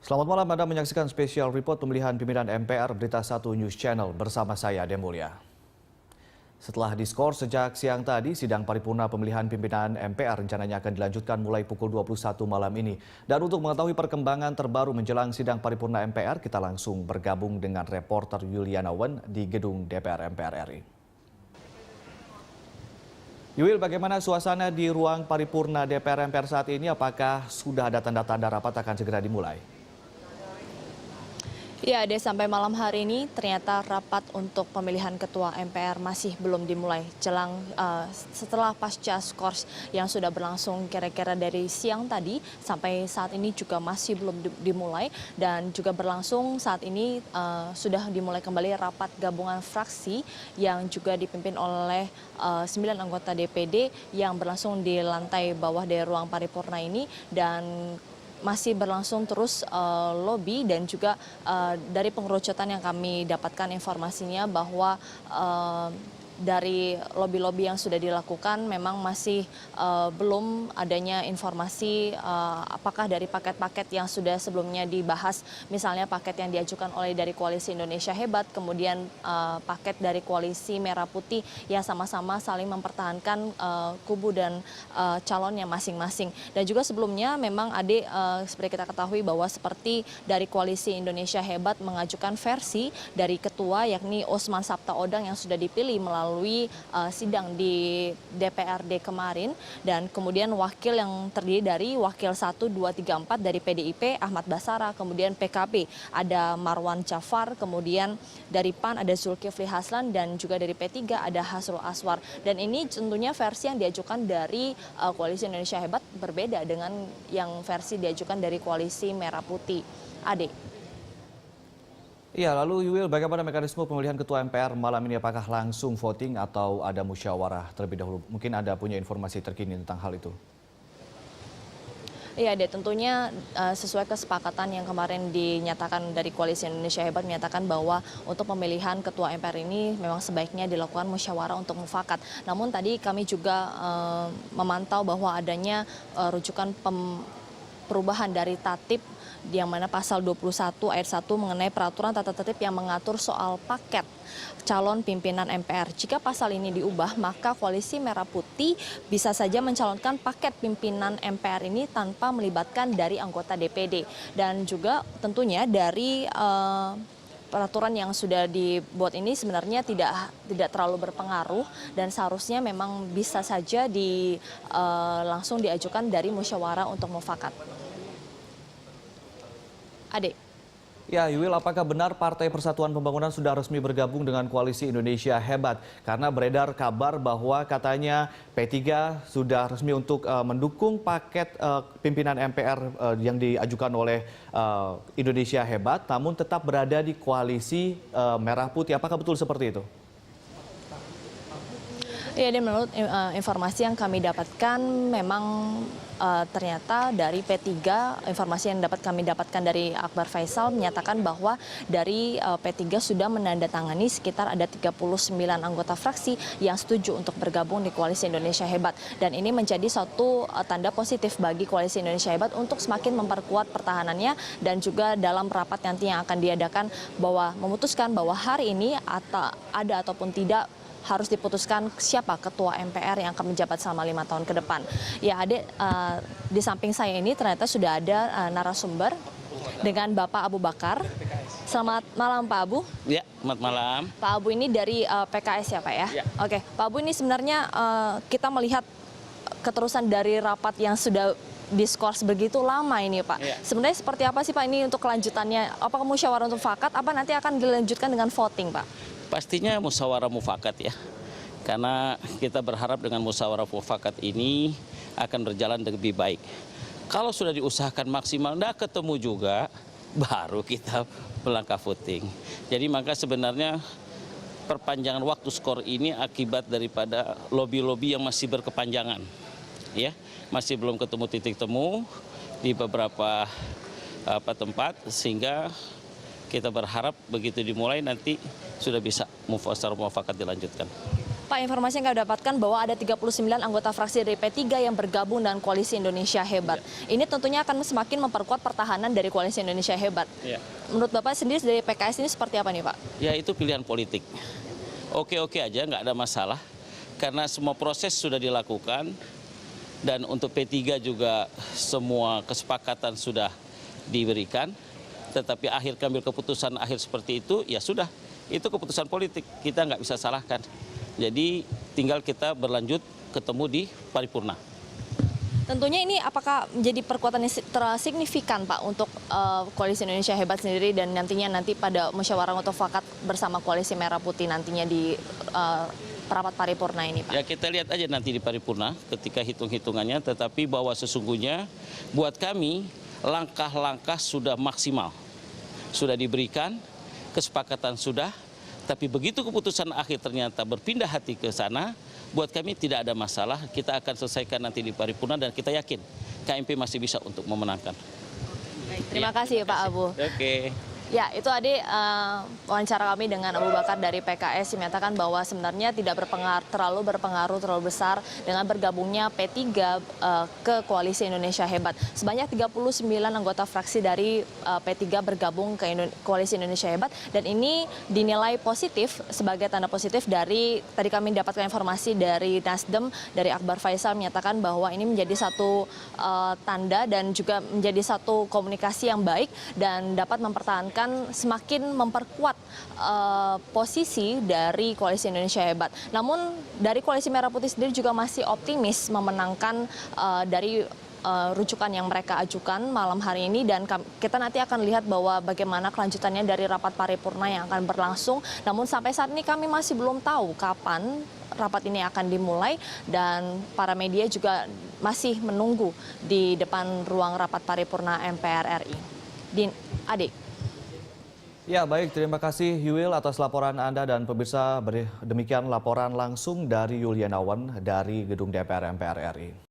Selamat malam, Anda menyaksikan spesial report pemilihan pimpinan MPR Berita 1 News Channel bersama saya, Ade Mulya. Setelah diskors sejak siang tadi, sidang paripurna pemilihan pimpinan MPR rencananya akan dilanjutkan mulai pukul 21 malam ini. Dan untuk mengetahui perkembangan terbaru menjelang sidang paripurna MPR, kita langsung bergabung dengan reporter Yuliana Wen di gedung DPR MPR RI. Yul, bagaimana suasana di ruang paripurna DPR MPR saat ini? Apakah sudah ada tanda-tanda rapat akan segera dimulai? Ya, sampai malam hari ini ternyata rapat untuk pemilihan ketua MPR masih belum dimulai. Setelah pasca skors yang sudah berlangsung kira-kira dari siang tadi sampai saat ini juga masih belum dimulai, dan juga berlangsung saat ini sudah dimulai kembali rapat gabungan fraksi yang juga dipimpin oleh 9 anggota DPD yang berlangsung di lantai bawah dari ruang paripurna ini, dan masih berlangsung terus lobby, dan juga dari pengerucutan yang kami dapatkan informasinya bahwa dari lobby-lobby yang sudah dilakukan memang masih belum adanya informasi apakah dari paket-paket yang sudah sebelumnya dibahas, misalnya paket yang diajukan oleh dari Koalisi Indonesia Hebat, kemudian paket dari Koalisi Merah Putih yang sama-sama saling mempertahankan kubu dan calonnya masing-masing. Dan juga sebelumnya memang seperti kita ketahui bahwa seperti dari Koalisi Indonesia Hebat mengajukan versi dari ketua yakni Osman Sabtaodang yang sudah dipilih melalui sidang di DPRD kemarin, dan kemudian wakil yang terdiri dari wakil 1, 2, 3, 4 dari PDIP Ahmad Basara, kemudian PKB ada Marwan Jafar, kemudian dari PAN ada Zulkifli Haslan, dan juga dari P3 ada Hasrul Aswar. Dan ini tentunya versi yang diajukan dari Koalisi Indonesia Hebat berbeda dengan yang versi diajukan dari Koalisi Merah Putih. Ade. Iya, lalu Yul, bagaimana mekanisme pemilihan ketua MPR malam ini? Apakah langsung voting atau ada musyawarah terlebih dahulu? Mungkin Anda punya informasi terkini tentang hal itu. Iya, tentunya sesuai kesepakatan yang kemarin dinyatakan dari Koalisi Indonesia Hebat, menyatakan bahwa untuk pemilihan ketua MPR ini memang sebaiknya dilakukan musyawarah untuk mufakat. Namun tadi kami juga memantau bahwa adanya rujukan perubahan dari tatib yang mana pasal 21 ayat 1 mengenai peraturan tata tertib yang mengatur soal paket calon pimpinan MPR. Jika pasal ini diubah, maka Koalisi Merah Putih bisa saja mencalonkan paket pimpinan MPR ini tanpa melibatkan dari anggota DPD. Dan juga tentunya dari peraturan yang sudah dibuat ini sebenarnya tidak terlalu berpengaruh, dan seharusnya memang bisa saja langsung diajukan dari musyawarah untuk mufakat. Ade. Ya, Yul, apakah benar Partai Persatuan Pembangunan sudah resmi bergabung dengan Koalisi Indonesia Hebat? Karena beredar kabar bahwa katanya P3 sudah resmi untuk mendukung paket pimpinan MPR yang diajukan oleh Indonesia Hebat, namun tetap berada di Koalisi Merah Putih. Apakah betul seperti itu? Ya, dan menurut informasi yang kami dapatkan memang ternyata dari P3, informasi yang kami dapatkan dari Akbar Faisal menyatakan bahwa dari P3 sudah menandatangani sekitar ada 39 anggota fraksi yang setuju untuk bergabung di Koalisi Indonesia Hebat. Dan ini menjadi suatu tanda positif bagi Koalisi Indonesia Hebat untuk semakin memperkuat pertahanannya, dan juga dalam rapat nanti yang akan diadakan bahwa memutuskan bahwa hari ini ada ataupun tidak harus diputuskan siapa ketua MPR yang akan menjabat selama 5 tahun ke depan. Ya, Ade, di samping saya ini ternyata sudah ada narasumber dengan Bapak Abu Bakar. Selamat malam, Pak Abu. Ya, selamat malam. Pak Abu ini dari PKS ya, Pak ya? Ya. Oke, Pak Abu, ini sebenarnya kita melihat keterusan dari rapat yang sudah diskors begitu lama ini, Pak. Ya. Sebenarnya seperti apa sih, Pak, ini untuk kelanjutannya? Apakah musyawarah untuk mufakat, apa nanti akan dilanjutkan dengan voting, Pak? Pastinya musyawarah mufakat ya, karena kita berharap dengan musyawarah mufakat ini akan berjalan lebih baik. Kalau sudah diusahakan maksimal, tidak ketemu juga, baru kita melangkah voting. Jadi maka sebenarnya perpanjangan waktu skor ini akibat daripada lobby-lobby yang masih berkepanjangan, ya, masih belum ketemu titik temu di beberapa tempat, sehingga kita berharap begitu dimulai nanti sudah bisa secara mufakat dilanjutkan. Pak, informasi yang kami dapatkan bahwa ada 39 anggota fraksi dari P3 yang bergabung dengan Koalisi Indonesia Hebat. Ini tentunya akan semakin memperkuat pertahanan dari Koalisi Indonesia Hebat. Menurut Bapak sendiri dari PKS ini seperti apa nih, Pak? Ya, itu pilihan politik. Oke-oke aja, nggak ada masalah. Karena semua proses sudah dilakukan. Dan untuk P3 juga semua kesepakatan sudah diberikan. Tetapi akhir ambil keputusan akhir seperti itu, ya sudah. Itu keputusan politik, kita nggak bisa salahkan. Jadi tinggal kita berlanjut ketemu di paripurna. Tentunya ini apakah menjadi perkuatan yang signifikan, Pak, untuk Koalisi Indonesia Hebat sendiri dan nantinya pada musyawarah mufakat bersama Koalisi Merah Putih nantinya di rapat paripurna ini, Pak? Ya, kita lihat aja nanti di paripurna ketika hitung-hitungannya, tetapi bahwa sesungguhnya buat kami langkah-langkah sudah maksimal. Sudah diberikan, kesepakatan sudah, tapi begitu keputusan akhir ternyata berpindah hati ke sana, buat kami tidak ada masalah, kita akan selesaikan nanti di paripurna dan kita yakin KMP masih bisa untuk memenangkan. Baik, terima kasih Pak Abu. Oke. Ya, itu tadi wawancara kami dengan Abu Bakar dari PKS yang menyatakan bahwa sebenarnya tidak terlalu berpengaruh terlalu besar dengan bergabungnya P3 ke Koalisi Indonesia Hebat. Sebanyak 39 anggota fraksi dari P3 bergabung ke Koalisi Indonesia Hebat dan ini dinilai positif sebagai tanda positif dari tadi kami dapatkan informasi dari Nasdem dari Akbar Faisal menyatakan bahwa ini menjadi satu tanda dan juga menjadi satu komunikasi yang baik dan dapat mempertahankan semakin memperkuat posisi dari Koalisi Indonesia Hebat. Namun dari Koalisi Merah Putih sendiri juga masih optimis memenangkan dari rujukan yang mereka ajukan malam hari ini dan kita nanti akan lihat bahwa bagaimana kelanjutannya dari rapat paripurna yang akan berlangsung. Namun sampai saat ini kami masih belum tahu kapan rapat ini akan dimulai dan para media juga masih menunggu di depan ruang rapat paripurna MPR RI. Adik. Ya, baik. Terima kasih Yuil atas laporan Anda dan pemirsa. Demikian laporan langsung dari Yulianawan dari Gedung DPR MPR RI.